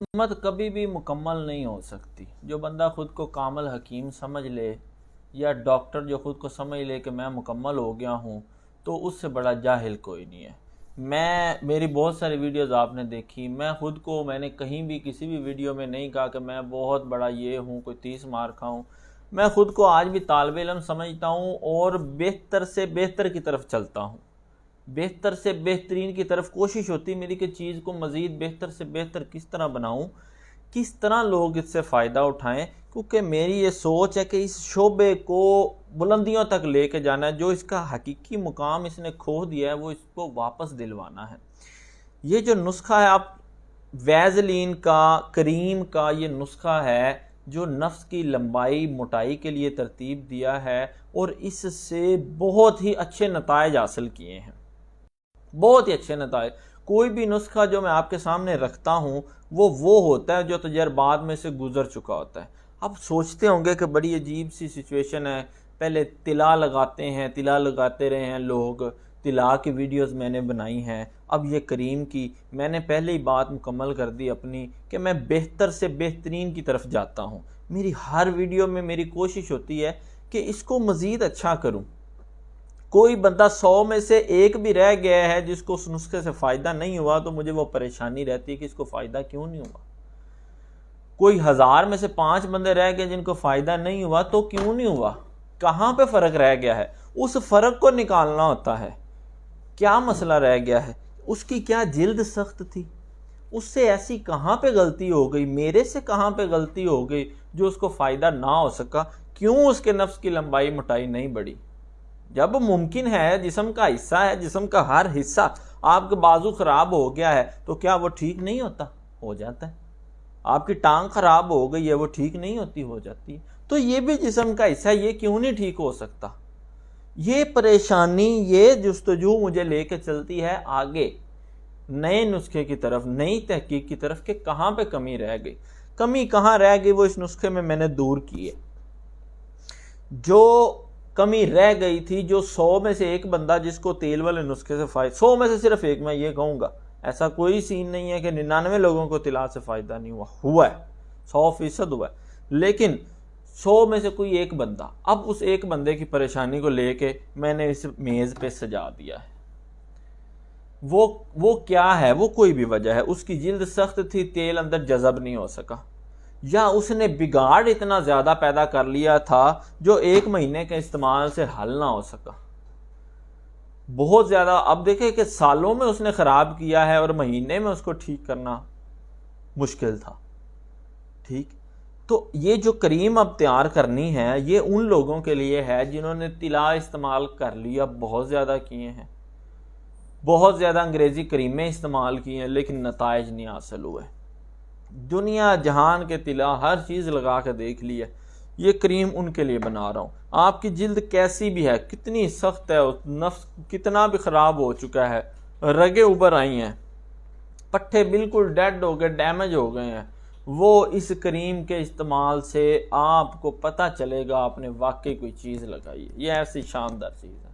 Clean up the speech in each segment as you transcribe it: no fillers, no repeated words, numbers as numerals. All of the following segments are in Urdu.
خدمت کبھی بھی مکمل نہیں ہو سکتی۔ جو بندہ خود کو کامل حکیم سمجھ لے یا ڈاکٹر جو خود کو سمجھ لے کہ میں مکمل ہو گیا ہوں، تو اس سے بڑا جاہل کوئی نہیں ہے۔ میری بہت ساری ویڈیوز آپ نے دیکھی، میں نے کہیں بھی کسی بھی ویڈیو میں نہیں کہا کہ میں بہت بڑا یہ ہوں، کوئی 30 مارکہ ہوں۔ میں خود کو آج بھی طالب علم سمجھتا ہوں اور بہتر سے بہتر کی طرف چلتا ہوں، بہتر سے بہترین کی طرف کوشش ہوتی میری کہ چیز کو مزید بہتر سے بہتر کس طرح بناؤں، کس طرح لوگ اس سے فائدہ اٹھائیں، کیونکہ میری یہ سوچ ہے کہ اس شعبے کو بلندیوں تک لے کے جانا ہے۔ جو اس کا حقیقی مقام اس نے کھو دیا ہے وہ اس کو واپس دلوانا ہے۔ یہ جو نسخہ ہے، آپ ویزلین کا، کریم کا یہ نسخہ ہے جو نفس کی لمبائی موٹائی کے لیے ترتیب دیا ہے، اور اس سے بہت ہی اچھے نتائج حاصل کیے ہیں، بہت ہی اچھے نتائج۔ کوئی بھی نسخہ جو میں آپ کے سامنے رکھتا ہوں وہ ہوتا ہے جو تجربات میں سے گزر چکا ہوتا ہے۔ اب سوچتے ہوں گے کہ بڑی عجیب سی سچویشن ہے، پہلے طلا لگاتے ہیں، طلا لگاتے رہے ہیں لوگ، طلا کی ویڈیوز میں نے بنائی ہیں، اب یہ کریم کی۔ میں نے پہلے ہی بات مکمل کر دی اپنی کہ میں بہتر سے بہترین کی طرف جاتا ہوں۔ میری ہر ویڈیو میں میری کوشش ہوتی ہے کہ اس کو مزید اچھا کروں۔ کوئی بندہ 100 میں سے ایک بھی رہ گیا ہے جس کو اس نسخے سے فائدہ نہیں ہوا تو مجھے وہ پریشانی رہتی ہے کہ اس کو فائدہ کیوں نہیں ہوا۔ کوئی 1000 میں سے 5 بندے رہ گئے جن کو فائدہ نہیں ہوا تو کیوں نہیں ہوا، کہاں پہ فرق رہ گیا ہے، اس فرق کو نکالنا ہوتا ہے۔ کیا مسئلہ رہ گیا ہے، اس کی کیا جلد سخت تھی، اس سے ایسی کہاں پہ غلطی ہو گئی، میرے سے کہاں پہ غلطی ہو گئی جو اس کو فائدہ نہ ہو سکا، کیوں اس کے نفس کی لمبائی موٹائی نہیں بڑھی۔ جب ممکن ہے، جسم کا حصہ ہے، جسم کا ہر حصہ، آپ کے بازو خراب ہو گیا ہے تو کیا وہ ٹھیک نہیں ہوتا؟ ہو جاتا ہے۔ آپ کی ٹانگ خراب ہو گئی ہے، وہ ٹھیک نہیں ہوتی؟ ہو جاتی ہے۔ تو یہ بھی جسم کا حصہ ہے، یہ کیوں نہیں ٹھیک ہو سکتا؟ یہ پریشانی، یہ جستجو مجھے لے کے چلتی ہے آگے نئے نسخے کی طرف، نئی تحقیق کی طرف کہ کہاں پہ کمی رہ گئی۔ کمی کہاں رہ گئی وہ اس نسخے میں نے دور کی ہے۔ جو کمی رہ گئی تھی، جو 100 میں سے ایک بندہ جس کو تیل والے نسخے سے فائدہ، 100 میں سے صرف ایک، میں یہ کہوں گا ایسا کوئی سین نہیں ہے کہ 99 لوگوں کو طلا سے فائدہ نہیں ہوا ہے، 100% ہوا ہے، لیکن 100 میں سے کوئی ایک بندہ، اب اس ایک بندے کی پریشانی کو لے کے میں نے اس میز پہ سجا دیا ہے۔ وہ کیا ہے؟ وہ کوئی بھی وجہ ہے، اس کی جلد سخت تھی، تیل اندر جذب نہیں ہو سکا، یا اس نے بگاڑ اتنا زیادہ پیدا کر لیا تھا جو 1 مہینے کے استعمال سے حل نہ ہو سکا، بہت زیادہ۔ اب دیکھیں کہ سالوں میں اس نے خراب کیا ہے اور مہینے میں اس کو ٹھیک کرنا مشکل تھا۔ ٹھیک، تو یہ جو کریم اب تیار کرنی ہے یہ ان لوگوں کے لیے ہے جنہوں نے طلا استعمال کر لیا، بہت زیادہ کیے ہیں، بہت زیادہ انگریزی کریمیں استعمال کی ہیں، لیکن نتائج نہیں حاصل ہوئے۔ دنیا جہان کے طلا ہر چیز لگا کے دیکھ لی ہے، یہ کریم ان کے لیے بنا رہا ہوں۔ آپ کی جلد کیسی بھی ہے، کتنی سخت ہے، نفس کتنا بھی خراب ہو چکا ہے، رگیں ابھر آئی ہیں، پٹھے بالکل ڈیڈ ہو گئے، ڈیمیج ہو گئے ہیں، وہ اس کریم کے استعمال سے آپ کو پتہ چلے گا آپ نے واقعی کوئی چیز لگائی ہے۔ یہ ایسی شاندار چیز ہے۔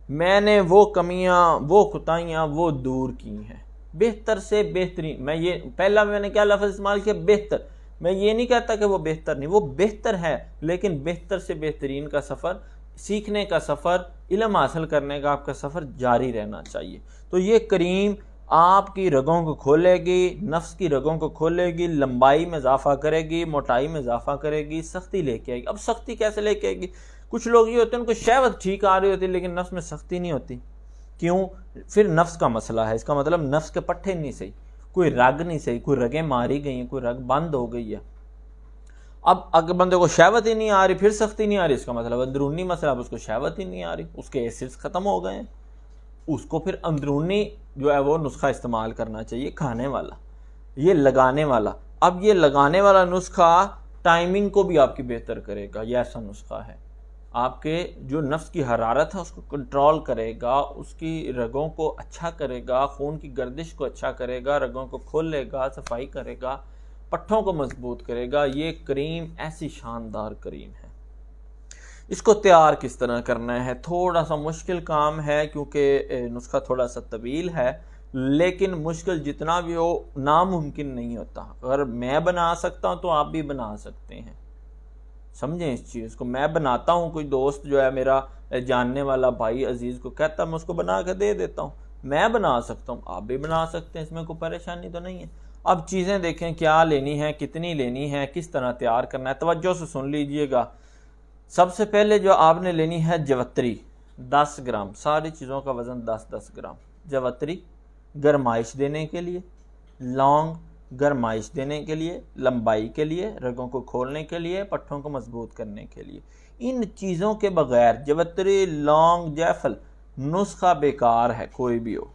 میں نے وہ کمیاں، وہ خطائیاں وہ دور کی ہیں، بہتر سے بہترین۔ میں نے کیا لفظ استعمال کیا؟ بہتر۔ میں یہ نہیں کہتا کہ وہ بہتر نہیں، وہ بہتر ہے، لیکن بہتر سے بہترین کا سفر، سیکھنے کا سفر، علم حاصل کرنے کا آپ کا سفر جاری رہنا چاہیے۔ تو یہ کریم آپ کی رگوں کو کھولے گی، نفس کی رگوں کو کھولے گی، لمبائی میں اضافہ کرے گی، موٹائی میں اضافہ کرے گی، سختی لے کے آئے گی۔ اب سختی کیسے لے کے آئے گی؟ کچھ لوگ یہ ہوتے ہیں ان کو شہوت ٹھیک آ رہی ہوتی ہے لیکن نفس میں سختی نہیں ہوتی، کیوں؟ پھر نفس کا مسئلہ ہے، اس کا مطلب نفس کے پٹھے نہیں صحیح، کوئی رگ نہیں صحیح، کوئی رگیں ماری گئی ہیں، کوئی رگ بند ہو گئی ہے۔ اب اگر بندے کو شہوت ہی نہیں آ رہی، پھر سختی نہیں آ رہی، اس کا مطلب اندرونی مسئلہ، اب اس کو شہوت ہی نہیں آ رہی، اس کے ایسڈز ختم ہو گئے ہیں، اس کو پھر اندرونی جو ہے وہ نسخہ استعمال کرنا چاہیے، کھانے والا، یہ لگانے والا۔ اب یہ لگانے والا نسخہ ٹائمنگ کو بھی آپ کی بہتر کرے گا، یہ ایسا نسخہ ہے، آپ کے جو نفس کی حرارت ہے اس کو کنٹرول کرے گا، اس کی رگوں کو اچھا کرے گا، خون کی گردش کو اچھا کرے گا، رگوں کو کھولے گا، صفائی کرے گا، پٹھوں کو مضبوط کرے گا۔ یہ کریم ایسی شاندار کریم ہے۔ اس کو تیار کس طرح کرنا ہے؟ تھوڑا سا مشکل کام ہے کیونکہ نسخہ تھوڑا سا طویل ہے، لیکن مشکل جتنا بھی ہو ناممکن نہیں ہوتا. اگر میں بنا سکتا ہوں تو آپ بھی بنا سکتے ہیں. سمجھیں اس چیز کو. میں بناتا ہوں, کوئی دوست جو ہے میرا جاننے والا بھائی عزیز کو کہتا میں اس کو بنا کے دے دیتا ہوں. میں بنا سکتا ہوں, آپ بھی بنا سکتے ہیں, اس میں کوئی پریشانی تو نہیں ہے. اب چیزیں دیکھیں کیا لینی ہے, کتنی لینی ہے, کس طرح تیار کرنا ہے. توجہ سے سن لیجئے گا. سب سے پہلے جو آپ نے لینی ہے جوتری 10 گرام. ساری چیزوں کا وزن 10 گرام. جوتری گرمائش دینے کے لیے, لونگ گرمائش دینے کے لیے, لمبائی کے لیے, رگوں کو کھولنے کے لیے, پٹھوں کو مضبوط کرنے کے لیے. ان چیزوں کے بغیر جوتری, لونگ, جیفل نسخہ بیکار ہے کوئی بھی ہو.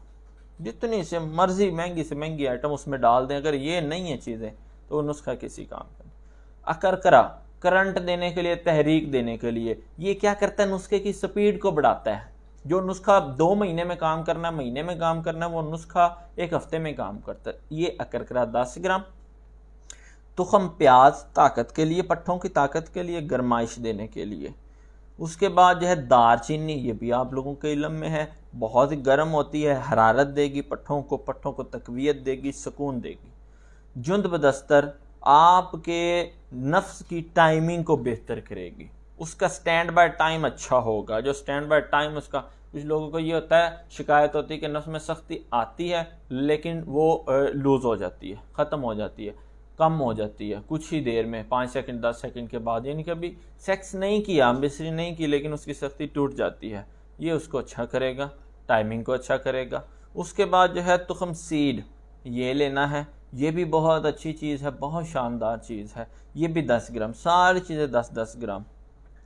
جتنی سے مرضی مہنگی سے مہنگی آئٹم اس میں ڈال دیں, اگر یہ نہیں ہیں چیزیں تو نسخہ کسی کام کا نہیں. اکرکرا کرنٹ دینے کے لیے, تحریک دینے کے لیے. یہ کیا کرتا ہے, نسخے کی سپیڈ کو بڑھاتا ہے. جو نسخہ 2 مہینے میں کام کرنا ہے, مہینے میں کام کرنا ہے, وہ نسخہ 1 ہفتے میں کام کرتا ہے. یہ اکرکرا 10 گرام. تخم پیاز طاقت کے لیے, پٹھوں کی طاقت کے لیے, گرمائش دینے کے لیے. اس کے بعد جو ہے دار چینی, یہ بھی آپ لوگوں کے علم میں ہے, بہت گرم ہوتی ہے, حرارت دے گی پٹھوں کو تقویت دے گی, سکون دے گی. جند بدستر آپ کے نفس کی ٹائمنگ کو بہتر کرے گی. اس کا سٹینڈ بائی ٹائم اچھا ہوگا. جو سٹینڈ بائی ٹائم اس کا, کچھ لوگوں کو یہ ہوتا ہے, شکایت ہوتی ہے کہ نفس میں سختی آتی ہے لیکن وہ لوز ہو جاتی ہے, ختم ہو جاتی ہے, کم ہو جاتی ہے کچھ ہی دیر میں, 5 سیکنڈ 10 سیکنڈ کے بعد. یعنی کبھی سیکس نہیں کیا, بسری نہیں کی, لیکن اس کی سختی ٹوٹ جاتی ہے. یہ اس کو اچھا کرے گا, ٹائمنگ کو اچھا کرے گا. اس کے بعد جو ہے تخم سیڈ, یہ لینا ہے. یہ بھی بہت اچھی چیز ہے, بہت شاندار چیز ہے. یہ بھی 10 گرام. ساری چیزیں 10 گرام.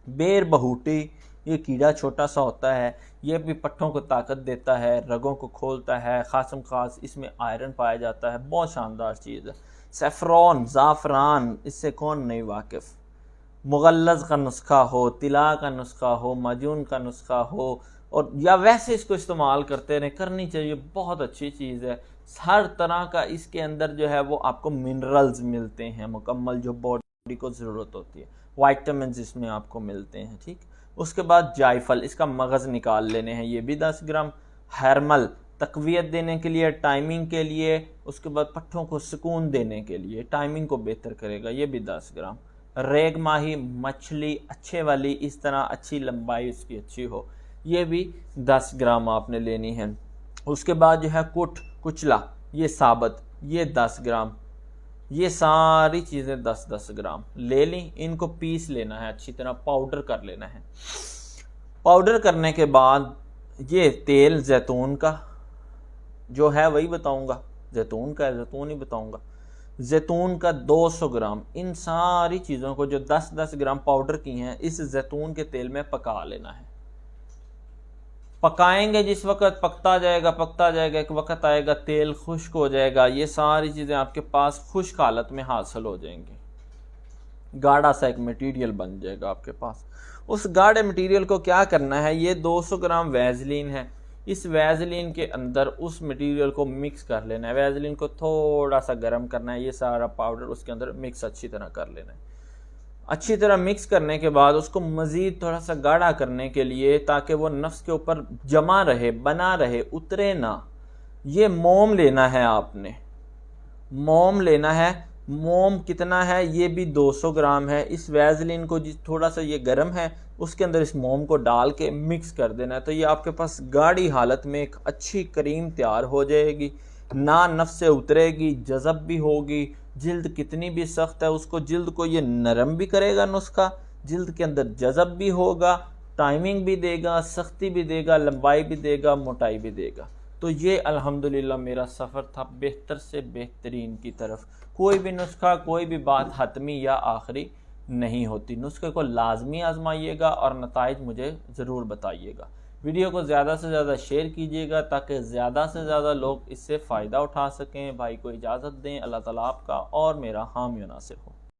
بیر بہوٹی, یہ کیڑا چھوٹا سا ہوتا ہے, یہ بھی پٹھوں کو طاقت دیتا ہے, رگوں کو کھولتا ہے, خاصم خاص اس میں آئرن پایا جاتا ہے, بہت شاندار چیز ہے. سیفرون, زعفران, اس سے کون نہیں واقف. مغلظ کا نسخہ ہو, طلا کا نسخہ ہو, معجون کا نسخہ ہو, اور یا ویسے اس کو استعمال کرتے رہیں, کرنی چاہیے. بہت اچھی چیز ہے. ہر طرح کا اس کے اندر جو ہے وہ آپ کو منرلز ملتے ہیں مکمل, جو باڈی کو ضرورت ہوتی ہے. وائٹامنز اس میں آپ کو ملتے ہیں. ٹھیک. اس کے بعد جائفل, اس کا مغز نکال لینے ہیں, یہ بھی 10 گرام. ہرمل تقویت دینے کے لیے, ٹائمنگ کے لیے. اس کے بعد پٹھوں کو سکون دینے کے لیے, ٹائمنگ کو بہتر کرے گا, یہ بھی 10 گرام. ریگ ماہی مچھلی اچھے والی, اس طرح اچھی لمبائی اس کی اچھی ہو, یہ بھی 10 گرام آپ نے لینی ہے. اس کے بعد جو ہے کچلا, یہ ثابت, یہ 10 گرام. یہ ساری چیزیں 10 گرام لے لیں. ان کو پیس لینا ہے, اچھی طرح پاؤڈر کر لینا ہے. پاؤڈر کرنے کے بعد یہ تیل زیتون کا جو ہے وہی بتاؤں گا, زیتون کا ہے, زیتون ہی بتاؤں گا. زیتون کا 200 گرام. ان ساری چیزوں کو جو 10 گرام پاؤڈر کی ہیں, اس زیتون کے تیل میں پکا لینا ہے. پکائیں گے, جس وقت پکتا جائے گا, ایک وقت آئے گا تیل خشک ہو جائے گا. یہ ساری چیزیں آپ کے پاس خشک حالت میں حاصل ہو جائیں گی. گاڑھا سا ایک مٹیریل بن جائے گا آپ کے پاس. اس گاڑھے مٹیریل کو کیا کرنا ہے, یہ 200 گرام ویزلین ہے, اس ویزلین کے اندر اس مٹیریل کو مکس کر لینا ہے. ویزلین کو تھوڑا سا گرم کرنا ہے, یہ سارا پاؤڈر اس کے اندر مکس اچھی طرح کر لینا ہے. اچھی طرح مکس کرنے کے بعد اس کو مزید تھوڑا سا گاڑھا کرنے کے لیے, تاکہ وہ نفس کے اوپر جمع رہے, بنا رہے, اترے نہ, یہ موم لینا ہے آپ نے. موم لینا ہے. موم کتنا ہے, یہ بھی 200 گرام ہے. اس ویزلین کو تھوڑا سا یہ گرم ہے, اس کے اندر اس موم کو ڈال کے مکس کر دینا ہے. تو یہ آپ کے پاس گاڑھی حالت میں ایک اچھی کریم تیار ہو جائے گی. نہ نفس سے اترے گی, جذب بھی ہوگی. جلد کتنی بھی سخت ہے, اس کو جلد کو یہ نرم بھی کرے گا نسخہ, جلد کے اندر جذب بھی ہوگا, ٹائمنگ بھی دے گا, سختی بھی دے گا, لمبائی بھی دے گا, موٹائی بھی دے گا. تو یہ الحمدللہ میرا سفر تھا بہتر سے بہترین کی طرف. کوئی بھی نسخہ, کوئی بھی بات حتمی یا آخری نہیں ہوتی. نسخے کو لازمی آزمائیے گا اور نتائج مجھے ضرور بتائیے گا. ویڈیو کو زیادہ سے زیادہ شیئر کیجیے گا تاکہ زیادہ سے زیادہ لوگ اس سے فائدہ اٹھا سکیں. بھائی کو اجازت دیں. اللہ تعالیٰ آپ کا اور میرا حامی و ناصر ہو.